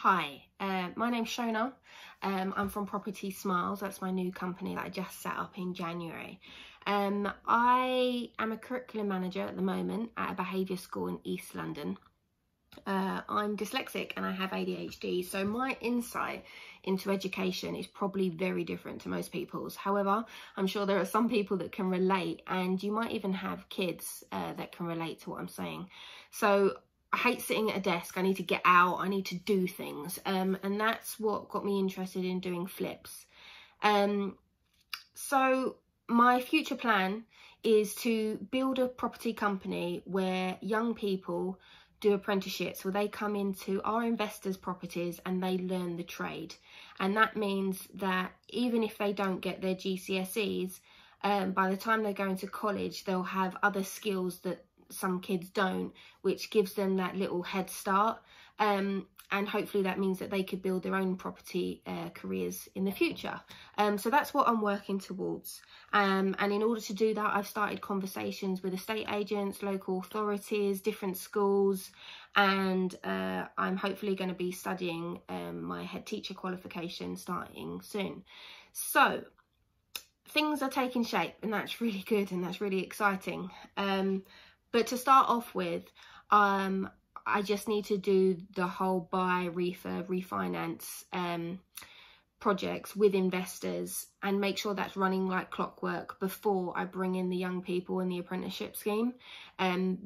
Hi, my name's Shona. I'm from Property Smiles. That's my new company that I just set up in January. I am a curriculum manager at the moment at a behaviour school in East London. I'm dyslexic and I have ADHD, so my insight into education is probably very different to most people's. However, I'm sure there are some people that can relate, and you might even have kids that can relate to what I'm saying. So I hate sitting at a desk. I need to get out, I need to do things, and that's what got me interested in doing flips. So my future plan is to build a property company where young people do apprenticeships, where they come into our investors' properties and they learn the trade. And that means that even if they don't get their GCSEs, by the time they go into college, they'll have other skills that some kids don't, which gives them that little head start. And hopefully that means that they could build their own property careers in the future. So that's what I'm working towards. And in order to do that, I've started conversations with estate agents, local authorities, different schools, and I'm hopefully going to be studying my head teacher qualification starting soon. So things are taking shape, and that's really good and that's really exciting. But to start off with, I just need to do the whole buy, refurb, refinance projects with investors and make sure that's running like clockwork before I bring in the young people in the apprenticeship scheme.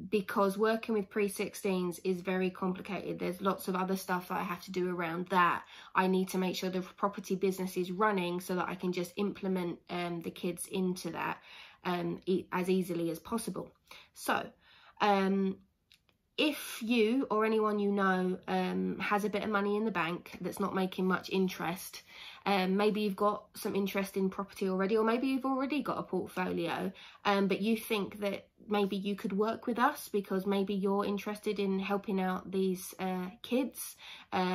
Because working with pre-16s is very complicated. There's lots of other stuff that I have to do around that. I need to make sure the property business is running so that I can just implement the kids into that as easily as possible. So if you or anyone you know has a bit of money in the bank that's not making much interest, maybe you've got some interest in property already, or maybe you've already got a portfolio, but you think that maybe you could work with us because maybe you're interested in helping out these kids,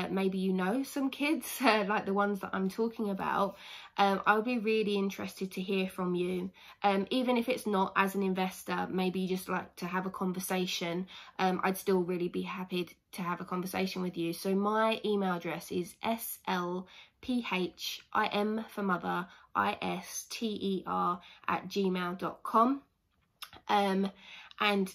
maybe you know some kids like the ones that I'm talking about, I would be really interested to hear from you. Even if it's not as an investor, maybe you just like to have a conversation, I'd still really be happy to have a conversation with you. So my email address is slphim for mother, ister@gmail.com. And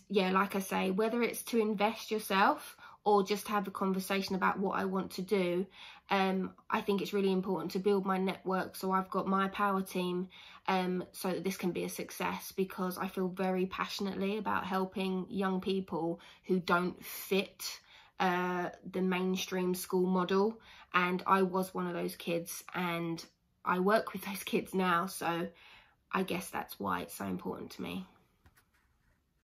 yeah, like I say, whether it's to invest yourself or just have a conversation about what I want to do, I think it's really important to build my network so I've got my power team, so that this can be a success, because I feel very passionately about helping young people who don't fit the mainstream school model, and I was one of those kids and I work with those kids now, so I guess that's why it's so important to me.